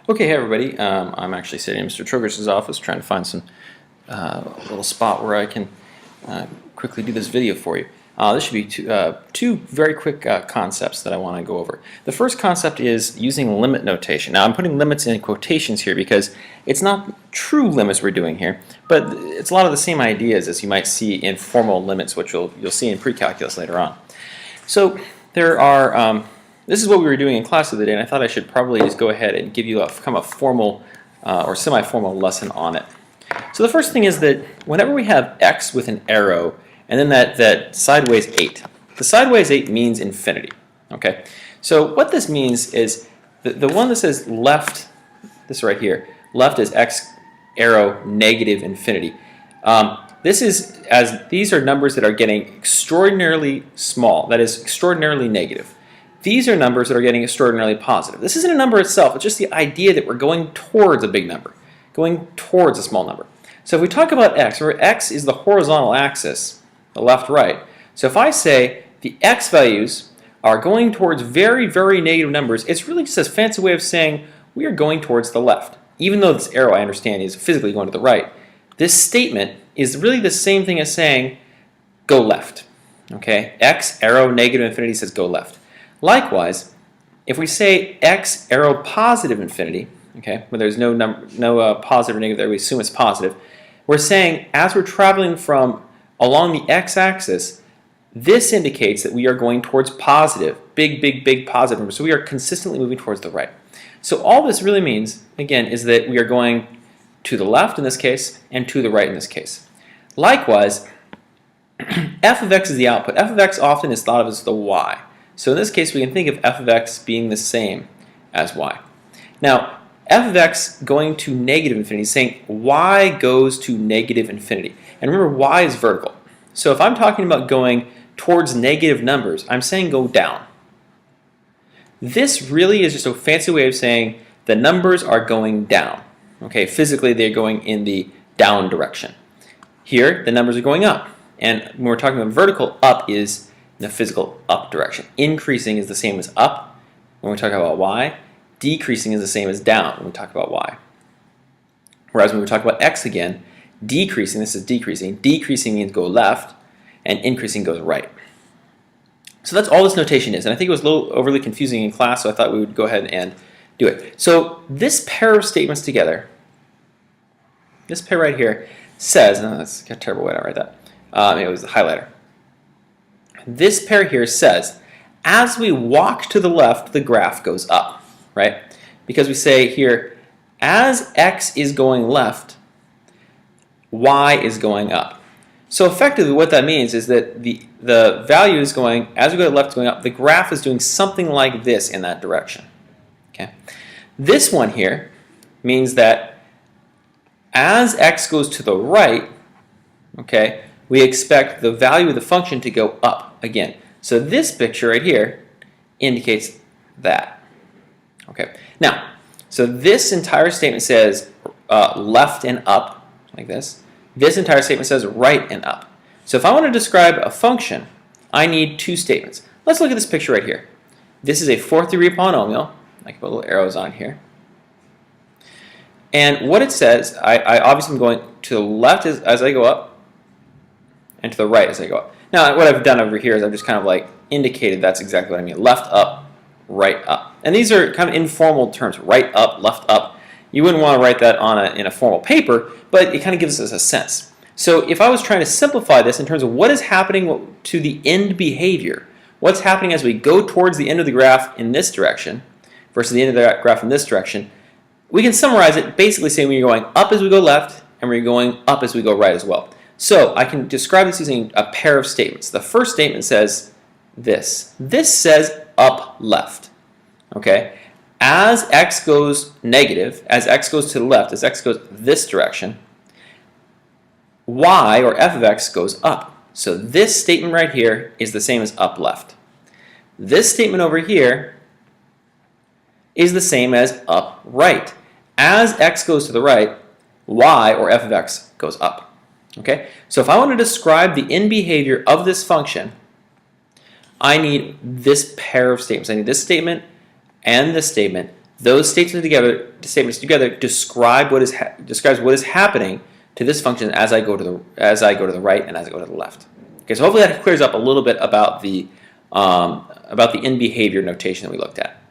Okay, hey everybody. I'm actually sitting in Mr. Trowger's office trying to find some little spot where I can quickly do this video for you. This should be two very quick concepts that I want to go over. The first concept is using limit notation. Now I'm putting limits in quotations here because it's not true limits we're doing here, but it's a lot of the same ideas as you might see in formal limits, which you'll see in pre-calculus later on. So there are this is what we were doing in class the other day, and I thought I should probably just go ahead and give you a kind of a formal or semi-formal lesson on it. So the first thing is that whenever we have x with an arrow and then that sideways 8, the sideways 8 means infinity. Okay, so what this means is the one that says left, this right here, left is x arrow negative infinity. These are numbers that are getting extraordinarily small, that is extraordinarily negative. These are numbers that are getting extraordinarily positive. This isn't a number itself, it's just the idea that we're going towards a big number, going towards a small number. So if we talk about x, where x is the horizontal axis, the left-right, so if I say the x values are going towards very, very negative numbers, it's really just a fancy way of saying we are going towards the left. Even though this arrow, I understand, is physically going to the right, this statement is really the same thing as saying go left. Okay, x arrow negative infinity says go left. Likewise, if we say x arrow positive infinity, okay, where there's no positive or negative there, we assume it's positive, we're saying as we're traveling from along the x-axis, this indicates that we are going towards positive, big, big, big positive numbers. So we are consistently moving towards the right. So all this really means, again, is that we are going to the left in this case and to the right in this case. Likewise, f of x is the output. F of x often is thought of as the y. So in this case, we can think of f of x being the same as y. Now, f of x going to negative infinity is saying y goes to negative infinity. And remember, y is vertical. So if I'm talking about going towards negative numbers, I'm saying go down. This really is just a fancy way of saying the numbers are going down. Okay, physically they're going in the down direction. Here, the numbers are going up. And when we're talking about vertical, up is in the physical up direction. Increasing is the same as up when we talk about y. Decreasing is the same as down when we talk about y. Whereas when we talk about x again, decreasing, this is decreasing. Decreasing means go left, and increasing goes right. So that's all this notation is. And I think it was a little overly confusing in class, so I thought we would go ahead and do it. So this pair of statements together, this pair right here, says, oh, that's a terrible way to write that. It was the highlighter. This pair here says, as we walk to the left, the graph goes up, right? Because we say here, as x is going left, y is going up. So effectively what that means is that the value is going, as we go to the left, going up, the graph is doing something like this in that direction. Okay. This one here means that as x goes to the right, okay, we expect the value of the function to go up again. So this picture right here indicates that. Okay. Now, so this entire statement says left and up, like this. This entire statement says right and up. So if I want to describe a function, I need two statements. Let's look at this picture right here. This is a fourth degree polynomial. I can put little arrows on here. And what it says, I obviously am going to the left as I go up, and to the right as I go up. Now, what I've done over here is I've just kind of like indicated that's exactly what I mean. Left, up, right, up. And these are kind of informal terms. Right, up, left, up. You wouldn't want to write that in a formal paper, but it kind of gives us a sense. So if I was trying to simplify this in terms of what is happening to the end behavior, what's happening as we go towards the end of the graph in this direction versus the end of the graph in this direction, we can summarize it basically saying we're going up as we go left and we're going up as we go right as well. So I can describe this using a pair of statements. The first statement says this. This says up left. Okay? As x goes negative, as x goes to the left, as x goes this direction, y, or f of x, goes up. So this statement right here is the same as up left. This statement over here is the same as up right. As x goes to the right, y, or f of x, goes up. Okay? So if I want to describe the end behavior of this function, I need this pair of statements. I need this statement and this statement. Those statements together describe describes what is happening to this function as I go to the right and as I go to the left. Okay, so hopefully that clears up a little bit about the in behavior notation that we looked at.